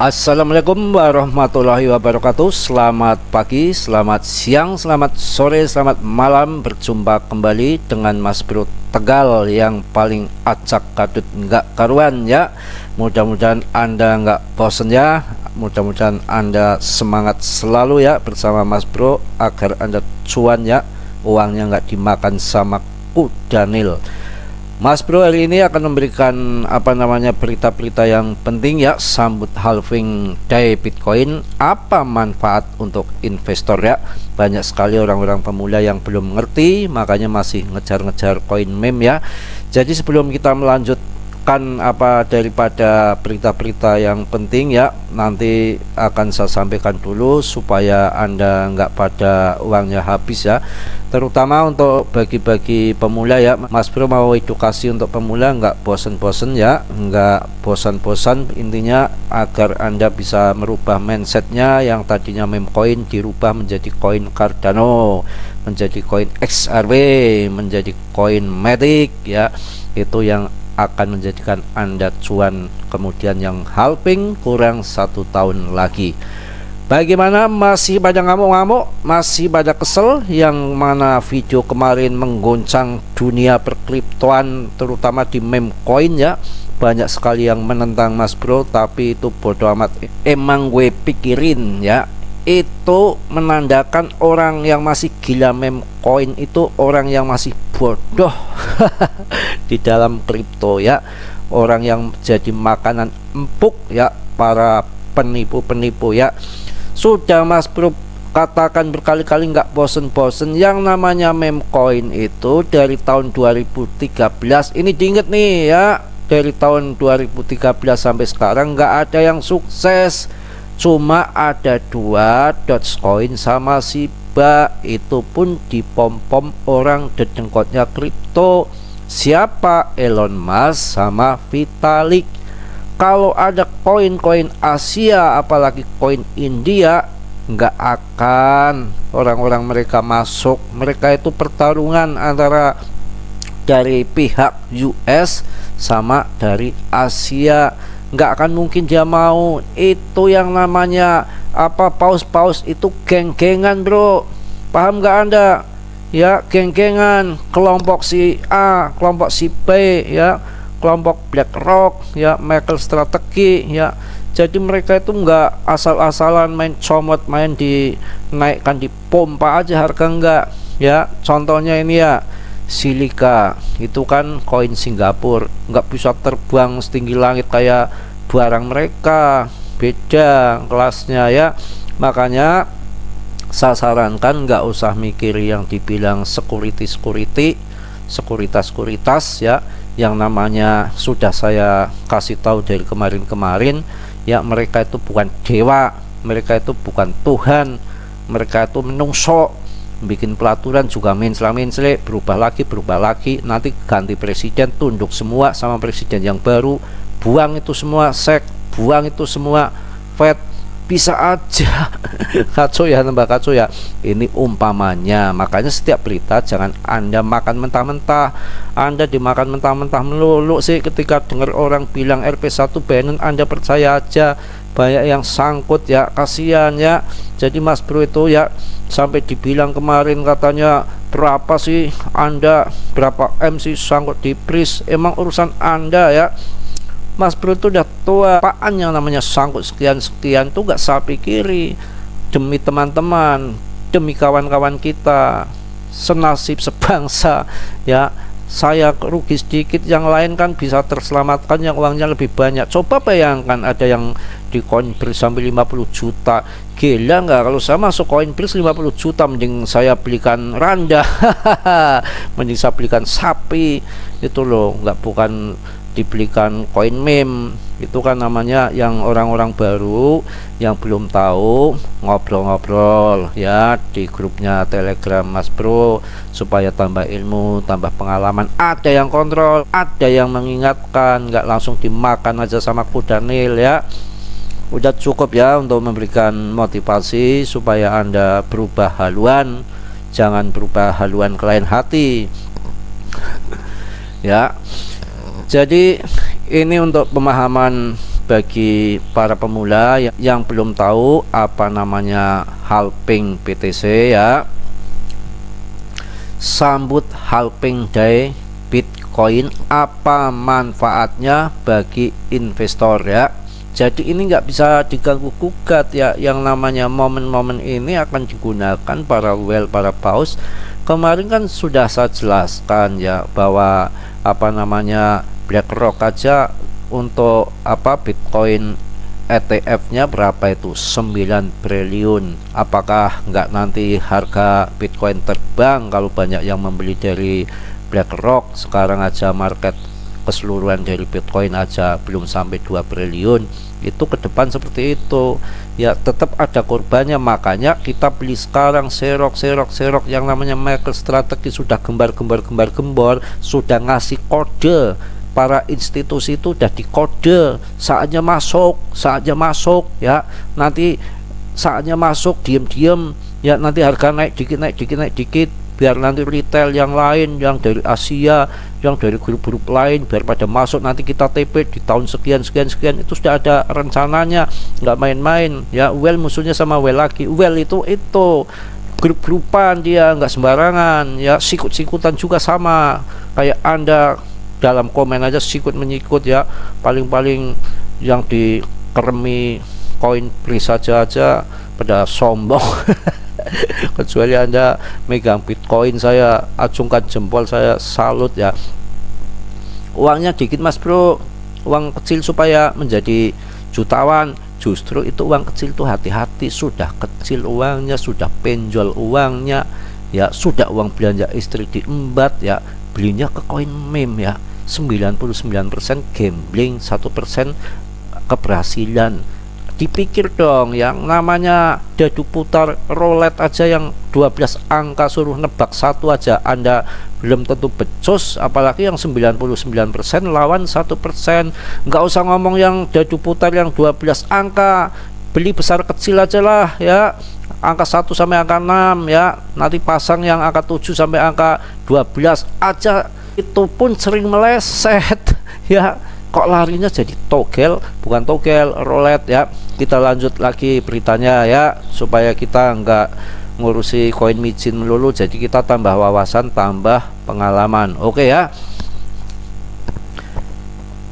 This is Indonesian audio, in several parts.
Assalamualaikum warahmatullahi wabarakatuh. Selamat pagi, selamat siang, selamat sore, selamat malam. Berjumpa kembali dengan Mas Bro Tegal yang paling acak kadut nggak karuan ya. Mudah-mudahan Anda nggak bosen ya. Mudah-mudahan Anda semangat selalu ya bersama Mas Bro agar Anda cuan ya. Uangnya nggak dimakan sama kuda nil. Mas Bro hari ini akan memberikan berita-berita yang penting ya sambut halving day Bitcoin. Apa manfaat untuk investor ya? Banyak sekali orang-orang pemula yang belum mengerti, makanya masih ngejar-ngejar koin meme ya. Jadi sebelum kita melanjutkan daripada berita-berita yang penting ya, nanti akan saya sampaikan dulu supaya Anda nggak pada uangnya habis ya. Terutama untuk bagi-bagi pemula ya, Mas Bro mau edukasi untuk pemula nggak bosen-bosen ya, nggak bosan-bosan. Intinya agar Anda bisa merubah mindsetnya yang tadinya meme coin dirubah menjadi koin Cardano, menjadi koin XRP, menjadi koin Matic ya. Itu yang akan menjadikan Anda cuan kemudian yang halving kurang 1 tahun lagi. Bagaimana, masih pada ngamuk-ngamuk, masih pada kesel yang mana video kemarin menggoncang dunia perkriptoan terutama di meme coin ya. Banyak sekali yang menentang Mas Bro, tapi itu bodoh amat. Emang gue pikirin ya, itu menandakan orang yang masih gila meme coin itu orang yang masih bodoh di dalam kripto ya. Orang yang jadi makanan empuk ya para penipu-penipu ya. Sudah Mas Bro katakan berkali-kali nggak bosen-bosen, yang namanya meme coin itu dari tahun 2013 ini diinget nih ya, dari tahun 2013 sampai sekarang nggak ada yang sukses. Cuma ada 2 Dogecoin sama Shiba, itu pun dipom-pom orang dedengkotnya kripto. Siapa? Elon Musk sama Vitalik. Kalau ada koin-koin Asia apalagi koin India, nggak akan orang-orang mereka masuk. Mereka itu pertarungan antara dari pihak US sama dari Asia. Nggak akan mungkin dia mau. Itu yang namanya paus-paus itu geng-gengan bro, paham nggak Anda ya? Geng-gengan, kelompok si A, kelompok si B ya, kelompok BlackRock ya, MicroStrategy ya. Jadi mereka itu nggak asal-asalan main comot, main dinaikkan, dipompa aja harga, enggak ya. Contohnya ini ya, Silika itu kan koin Singapura, nggak bisa terbang setinggi langit kayak barang mereka, beda kelasnya ya. Makanya saya sarankan nggak usah mikir yang dibilang sekuritas ya, yang namanya sudah saya kasih tahu dari kemarin-kemarin ya. Mereka itu bukan dewa, mereka itu bukan Tuhan, mereka itu menungso. Bikin pelaturan juga mensela-mensele, berubah lagi, nanti ganti presiden, tunduk semua sama presiden yang baru, buang itu semua SEC, buang itu semua Fed. Bisa aja kacau ya, nambah kacau ya. Ini umpamanya, makanya setiap berita jangan Anda makan mentah-mentah. Anda dimakan mentah-mentah melulu sih. Ketika dengar orang bilang RP1 Binance, Anda percaya aja. Banyak yang sangkut ya, kasihan ya. Jadi Mas Bro itu ya, sampai dibilang kemarin katanya berapa sih Anda, berapa M sih sangkut di Pris. Emang urusan Anda ya. Mas Bro itu udah tua, apaan yang namanya sangkut sekian-sekian tuh gak saya pikiri. Demi teman-teman, demi kawan-kawan kita, senasib sebangsa ya. Saya rugi sedikit, yang lain kan bisa terselamatkan yang uangnya lebih banyak. Coba bayangkan ada yang di Coinbase sampai 50 juta. Gila nggak? Kalau saya masuk Coinbase 50 juta, mending saya belikan randa mending saya belikan sapi itu loh, nggak, bukan dibelikan koin meme. Itu kan namanya yang orang-orang baru yang belum tahu, ngobrol-ngobrol ya di grupnya Telegram Mas Bro supaya tambah ilmu, tambah pengalaman. Ada yang kontrol, ada yang mengingatkan, nggak langsung dimakan aja sama kuda nil ya. Udah cukup ya untuk memberikan motivasi supaya Anda berubah haluan, jangan berubah haluan ke lain hati ya. Jadi ini untuk pemahaman bagi para pemula yang belum tahu apa namanya halving BTC ya, sambut halving day Bitcoin, apa manfaatnya bagi investor ya. Jadi ini nggak bisa diganggu gugat ya, yang namanya momen-momen ini akan digunakan para whale, para paus. Kemarin kan sudah saya jelaskan ya, bahwa apa namanya BlackRock aja untuk Bitcoin ETF-nya berapa itu, 9 triliun. Apakah nggak nanti harga Bitcoin terbang kalau banyak yang membeli dari BlackRock? Sekarang aja market keseluruhan dari Bitcoin aja belum sampai 2 triliun. Itu ke depan seperti itu ya, tetap ada korbannya. Makanya kita beli sekarang, serok yang namanya MicroStrategy sudah gembor, sudah ngasih kode. Para institusi itu udah dikode, saatnya masuk ya. Nanti saatnya masuk, diem ya, nanti harga naik dikit, biar nanti retail yang lain, yang dari Asia, yang dari grup-grup lain, biar pada masuk. Nanti kita TP di tahun sekian, itu sudah ada rencananya, nggak main-main ya. Well musuhnya sama well lagi, well itu grup-grupan, dia nggak sembarangan ya. Sikut-sikutan juga sama kayak Anda dalam komen aja sikut menyikut ya. Paling yang dikeremi koin free saja pada sombong. Kecuali Anda megang Bitcoin, saya acungkan jempol, saya salut ya. Uangnya dikit mas bro, uang kecil supaya menjadi jutawan. Justru itu uang kecil tuh hati-hati, sudah kecil uangnya, sudah penjol uangnya ya, sudah uang belanja istri diembat ya, belinya ke koin meme ya. 99% gambling, 1% keberhasilan. Dipikir dong, yang namanya dadu putar roulette aja yang 12 angka suruh nebak satu aja Anda belum tentu becus, apalagi yang 99% lawan 1%. Nggak usah ngomong yang dadu putar yang 12 angka, beli besar kecil aja lah ya, angka 1 sampai angka 6 ya, nanti pasang yang angka 7 sampai angka 12 aja, itu pun sering meleset ya. Kok larinya jadi togel, bukan togel, roulette ya. Kita lanjut lagi beritanya ya, supaya kita nggak ngurusi koin micin melulu, jadi kita tambah wawasan, tambah pengalaman. Oke ya.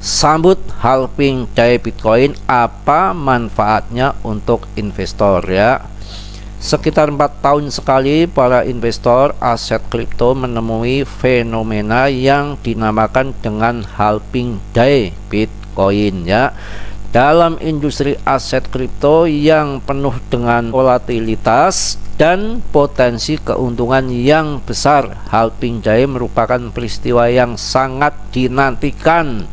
Sambut halving day Bitcoin, apa manfaatnya untuk investor ya. Sekitar 4 tahun sekali para investor aset kripto menemui fenomena yang dinamakan dengan halving day Bitcoin ya. Dalam industri aset kripto yang penuh dengan volatilitas dan potensi keuntungan yang besar, halving day merupakan peristiwa yang sangat dinantikan.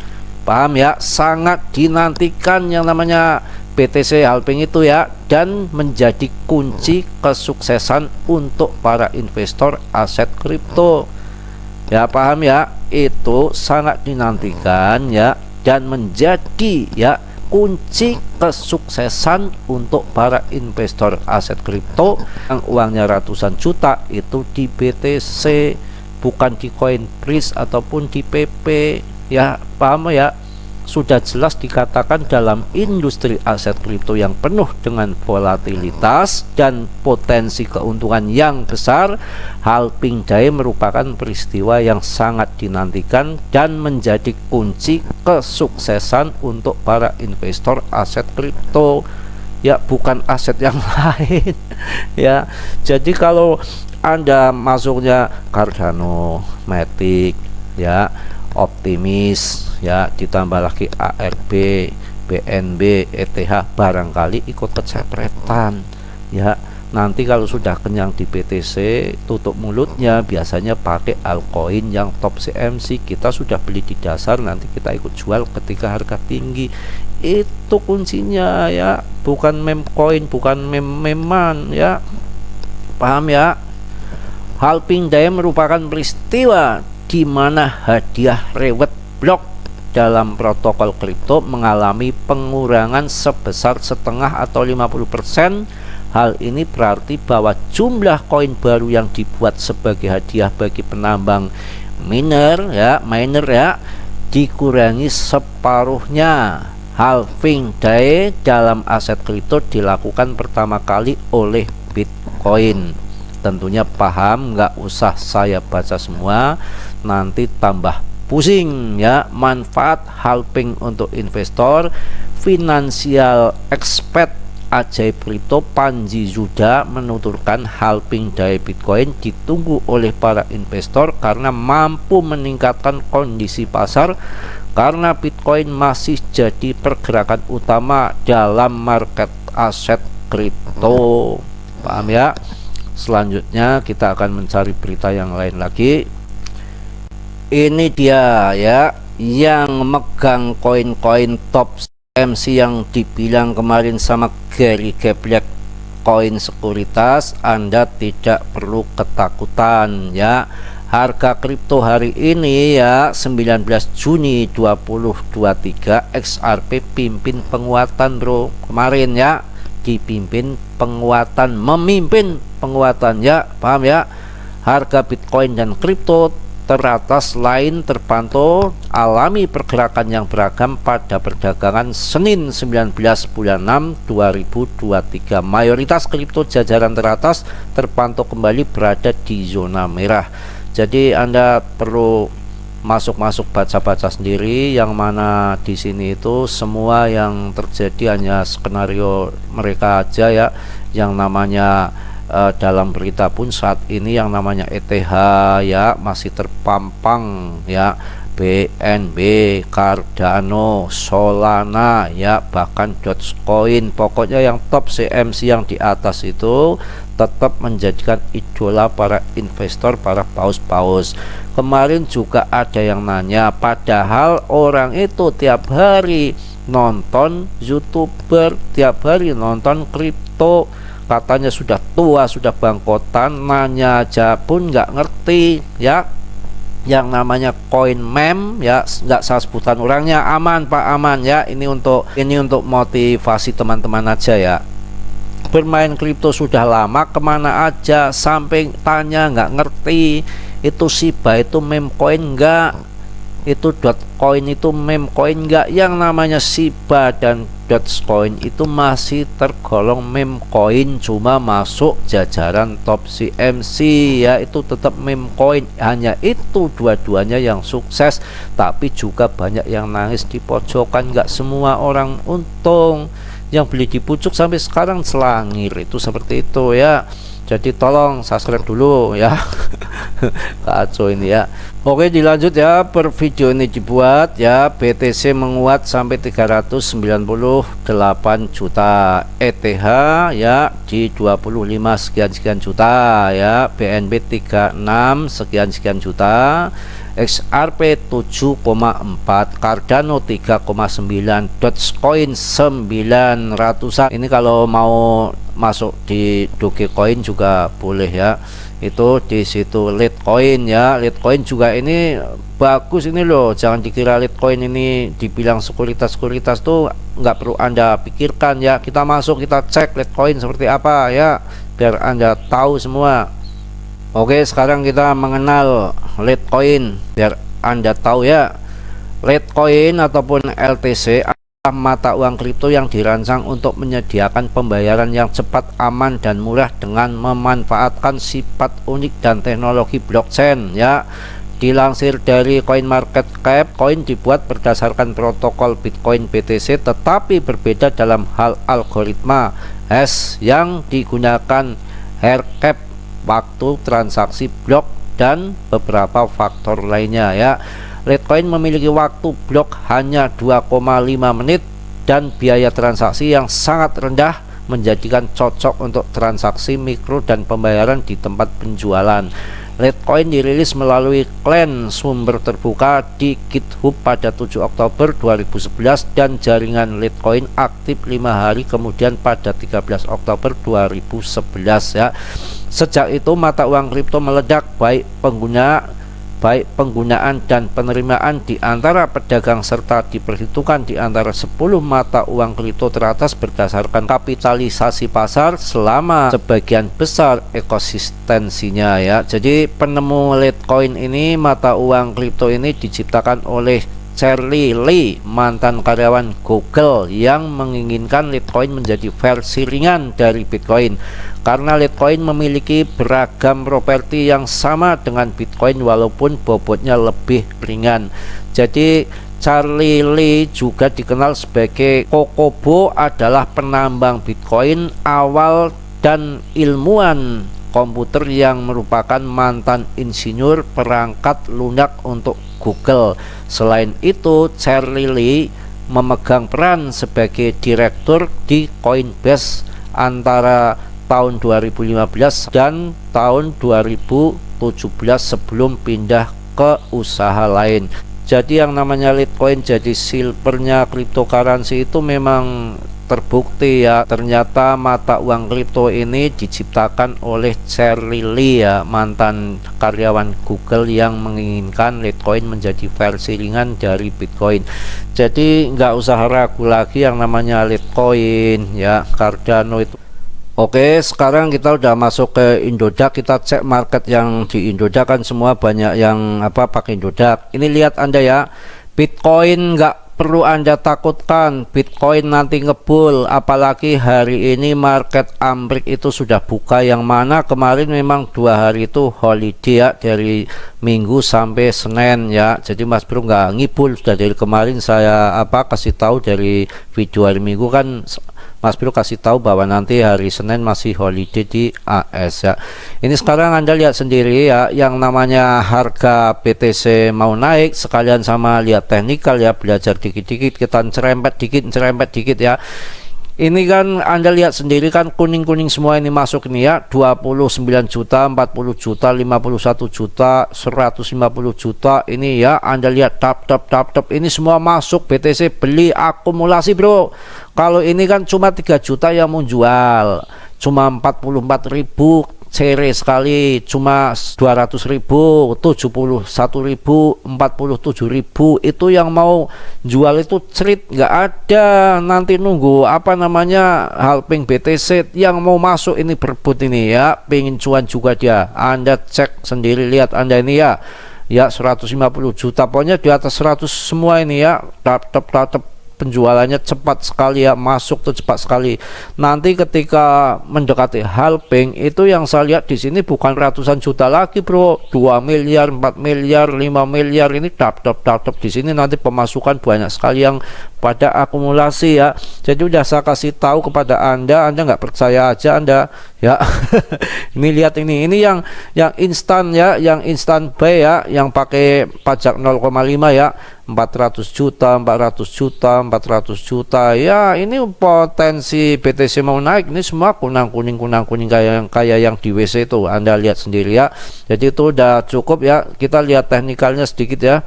Paham ya? Sangat dinantikan yang namanya BTC halving itu ya, dan menjadi kunci kesuksesan untuk para investor aset kripto ya. Paham ya? Itu sangat dinantikan ya, dan menjadi ya kunci kesuksesan untuk para investor aset kripto yang uangnya ratusan juta itu di BTC, bukan di coin freeze ataupun di PP ya. Paham ya? Sudah jelas dikatakan dalam industri aset kripto yang penuh dengan volatilitas dan potensi keuntungan yang besar, halving day merupakan peristiwa yang sangat dinantikan dan menjadi kunci kesuksesan untuk para investor aset kripto ya, bukan aset yang lain ya. Jadi kalau Anda masuknya Cardano, Matic ya, Optimis ya, ditambah lagi ARB, BNB, ETH, barangkali ikut kecepretan ya. Nanti kalau sudah kenyang di BTC, tutup mulutnya, biasanya pakai altcoin yang top CMC. Kita sudah beli di dasar, nanti kita ikut jual ketika harga tinggi. Itu kuncinya ya, bukan meme coin, bukan meman ya. Paham ya? Halving day merupakan peristiwa di mana hadiah reward block dalam protokol kripto mengalami pengurangan sebesar setengah atau 50%. Hal ini berarti bahwa jumlah koin baru yang dibuat sebagai hadiah bagi penambang miner ya, dikurangi separuhnya Halving day dalam aset kripto dilakukan pertama kali oleh Bitcoin. Tentunya paham, nggak usah saya baca semua, nanti tambah pusing ya. Manfaat halving untuk investor, financial expert ajaib kripto Panji Zuda menuturkan halving day Bitcoin ditunggu oleh para investor karena mampu meningkatkan kondisi pasar, karena Bitcoin masih jadi pergerakan utama dalam market aset kripto. Paham ya? Selanjutnya kita akan mencari berita yang lain lagi. Ini dia ya, yang megang koin-koin top MC yang dibilang kemarin sama Gary Geblek, koin sekuritas. Anda tidak perlu ketakutan ya. Harga kripto hari ini ya 19 Juni 2023 XRP pimpin penguatan bro. Kemarin ya dipimpin penguatan, memimpin penguatan ya, paham ya. Harga Bitcoin dan kripto teratas lain terpantau alami pergerakan yang beragam pada perdagangan Senin 19 bulan 6 2023. Mayoritas kripto jajaran teratas terpantau kembali berada di zona merah. Jadi Anda perlu masuk baca-baca sendiri, yang mana di sini itu semua yang terjadi hanya skenario mereka aja ya. Yang namanya dalam berita pun saat ini yang namanya ETH ya masih terpampang ya, BNB, Cardano, Solana ya, bahkan Dogecoin. Pokoknya yang top CMC yang di atas itu tetap menjadikan idola para investor, para paus-paus. Kemarin juga ada yang nanya, padahal orang itu tiap hari nonton YouTuber, tiap hari nonton kripto, katanya sudah tua, sudah bangkotan, nanya aja pun nggak ngerti ya. Yang namanya koin meme ya, nggak saya sebutan orangnya, aman Pak, aman ya. Ini untuk motivasi teman-teman aja ya. Bermain kripto sudah lama, kemana aja sampai tanya nggak ngerti. Itu Shiba itu meme coin enggak, itu Dogecoin itu meme coin enggak. Yang namanya Shiba dan Dogecoin itu masih tergolong meme coin, cuma masuk jajaran top CMC ya, itu tetap meme coin. Hanya itu dua-duanya yang sukses, tapi juga banyak yang nangis di pojokan. Nggak semua orang untung, yang beli di pucuk sampai sekarang selangir, itu seperti itu ya. Jadi tolong subscribe dulu ya. Kacau ini ya. Oke, dilanjut ya. Per video ini dibuat ya, BTC menguat sampai 398 juta, ETH ya di 25 sekian juta ya, BNB 36 sekian juta, XRP 7,4, Cardano 3,9, Dogecoin 900-an. Ini kalau mau masuk di Dogecoin juga boleh ya. Itu di situ Litecoin ya. Litecoin juga ini bagus ini loh. Jangan dikira Litecoin ini dibilang sekuritas tuh nggak perlu Anda pikirkan ya. Kita masuk, kita cek Litecoin seperti apa ya, biar Anda tahu semua. Oke, sekarang kita mengenal Litecoin biar Anda tahu ya. Litecoin ataupun LTC adalah mata uang kripto yang dirancang untuk menyediakan pembayaran yang cepat, aman, dan murah dengan memanfaatkan sifat unik dan teknologi blockchain ya. Dilansir dari CoinMarketCap, koin dibuat berdasarkan protokol Bitcoin BTC, tetapi berbeda dalam hal algoritma hash yang digunakan, haircap, waktu transaksi blok, dan beberapa faktor lainnya ya. Litecoin memiliki waktu blok hanya 2,5 menit dan biaya transaksi yang sangat rendah, menjadikan cocok untuk transaksi mikro dan pembayaran di tempat penjualan. Litecoin dirilis melalui klan sumber terbuka di GitHub pada 7 Oktober 2011 dan jaringan Litecoin aktif 5 hari kemudian pada 13 Oktober 2011 ya. Sejak itu mata uang kripto meledak, baik penggunaan dan penerimaan di antara pedagang, serta diperhitungkan di antara 10 mata uang kripto teratas berdasarkan kapitalisasi pasar selama sebagian besar ekosistensinya ya. Jadi penemu Litecoin ini, mata uang kripto ini diciptakan oleh Charlie Lee, mantan karyawan Google yang menginginkan Litecoin menjadi versi ringan dari Bitcoin karena Litecoin memiliki beragam properti yang sama dengan Bitcoin walaupun bobotnya lebih ringan. Jadi Charlie Lee, juga dikenal sebagai Kokobo, adalah penambang Bitcoin awal dan ilmuwan komputer yang merupakan mantan insinyur perangkat lunak untuk Google. Selain itu, Charlie Lee memegang peran sebagai direktur di Coinbase antara tahun 2015 dan tahun 2017 sebelum pindah ke usaha lain. Jadi yang namanya Litecoin jadi silvernya cryptocurrency itu memang terbukti ya, ternyata mata uang kripto ini diciptakan oleh Charlie Lee ya, mantan karyawan Google yang menginginkan Litecoin menjadi versi ringan dari Bitcoin. Jadi nggak usah ragu lagi yang namanya Litecoin ya, Cardano itu. Oke, sekarang kita udah masuk ke Indodax. Kita cek market yang di Indodax, kan semua banyak yang pakai Indodax. Ini lihat Anda ya, Bitcoin nggak perlu Anda takutkan, Bitcoin nanti ngebul. Apalagi hari ini market Amrik itu sudah buka, yang mana kemarin memang 2 hari itu holiday ya, dari Minggu sampai Senin ya. Jadi Mas Bro nggak ngibul, sudah dari kemarin saya kasih tahu dari video hari Minggu kan. Mas Bro kasih tahu bahwa nanti hari Senin masih holiday di AS ya. Ini sekarang Anda lihat sendiri ya, yang namanya harga BTC mau naik, sekalian sama lihat teknikal ya, belajar dikit-dikit, kita cerempet dikit ya. Ini kan Anda lihat sendiri kan, kuning-kuning semua ini masuk ini ya, 29 juta, 40 juta, 51 juta, 150 juta ini ya. Anda lihat tap ini semua masuk BTC, beli akumulasi bro. Kalau ini kan cuma 3 juta yang mau jual, cuma 44.000 seri sekali, cuma 200.000, 71.000, 47.000 itu yang mau jual itu cerit, nggak ada. Nanti nunggu halving BTC yang mau masuk ini berebut ini ya, pengen cuan juga dia. Anda cek sendiri, lihat Anda ini ya 150 juta, pokoknya di atas 100 semua ini ya, tap penjualannya cepat sekali ya, masuk tuh cepat sekali. Nanti ketika mendekati halving itu yang saya lihat di sini bukan ratusan juta lagi bro, 2 miliar, 4 miliar, 5 miliar ini tap di sini. Nanti pemasukan banyak sekali yang pada akumulasi ya. Jadi udah saya kasih tahu kepada Anda nggak percaya aja Anda ya. Ini lihat ini yang instan ya, yang instan buy ya, yang pakai pajak 0,5 ya, 400 juta, 400 juta, 400 juta ya. Ini potensi BTC mau naik, ini semua kuning kayak yang di WC itu, Anda lihat sendiri ya. Jadi itu udah cukup ya. Kita lihat teknikalnya sedikit ya.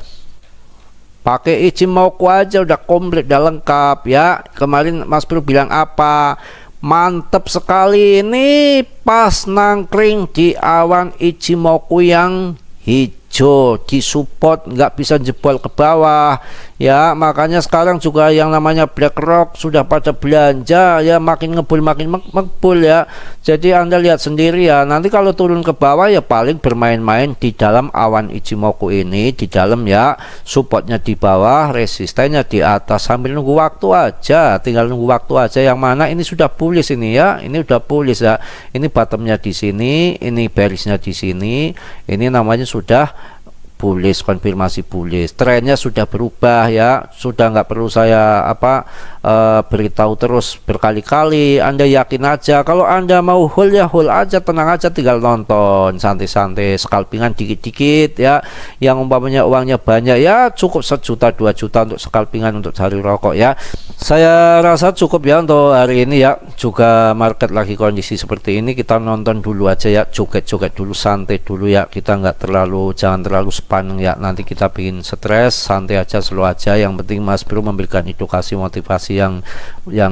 Pakai Ichimoku aja udah komplit, udah lengkap ya. Kemarin Mas Bro bilang apa? Mantep sekali ini, pas nangkring di awan Ichimoku yang hijau, disupport, nggak bisa jebol ke bawah ya. Makanya sekarang juga yang namanya BlackRock sudah pada belanja ya, makin ngebul ya. Jadi Anda lihat sendiri ya, nanti kalau turun ke bawah ya paling bermain-main di dalam awan Ichimoku ini, di dalam ya, supportnya di bawah, resistennya di atas, sambil nunggu waktu aja, tinggal nunggu waktu aja. Yang mana ini sudah bullish ini ya, ini udah bullish ya. Ini bottomnya di sini, ini bearishnya di sini, ini namanya sudah bullish, konfirmasi bullish. Trennya sudah berubah ya, sudah nggak perlu saya beritahu terus berkali-kali. Anda yakin aja, kalau Anda mau hold ya hold aja, tenang aja, tinggal nonton santai-santai, scalpingan dikit-dikit ya. Yang umpamanya uangnya banyak ya, cukup 1 juta 2 juta untuk scalpingan, untuk cari rokok ya. Saya rasa cukup ya untuk hari ini ya. Juga market lagi kondisi seperti ini, kita nonton dulu aja ya, joget-joget dulu, santai dulu ya. Kita jangan terlalu sepaneng ya, nanti kita bikin stres. Santai aja, slow aja. Yang penting Mas Bro memberikan edukasi, motivasi yang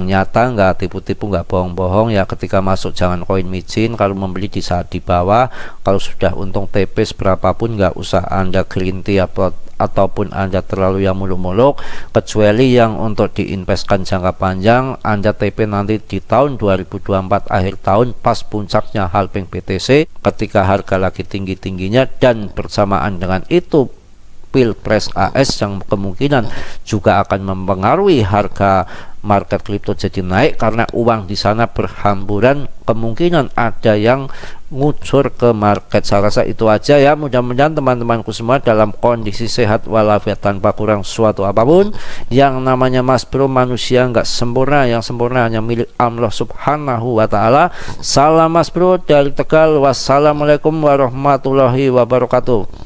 nyata, nggak tipu-tipu, nggak bohong-bohong ya. Ketika masuk jangan koin micin, kalau membeli di saat di bawah. Kalau sudah untung TP berapapun nggak usah Anda gerinti ataupun Anda terlalu yang muluk-muluk, kecuali yang untuk diinvestkan jangka panjang. Anda TP nanti di tahun 2024 akhir tahun, pas puncaknya halving BTC, ketika harga lagi tinggi-tingginya, dan bersamaan dengan itu Pilpres AS yang kemungkinan juga akan mempengaruhi harga market kripto jadi naik karena uang di sana berhamburan, kemungkinan ada yang ngucur ke market. Saya rasa itu aja ya, mudah-mudahan teman-temanku semua dalam kondisi sehat walafiat tanpa kurang suatu apapun. Yang namanya Mas Bro manusia nggak sempurna, yang sempurna hanya milik Allah Subhanahu wa Ta'ala. Salam Mas Bro dari Tegal, wassalamualaikum warahmatullahi wabarakatuh.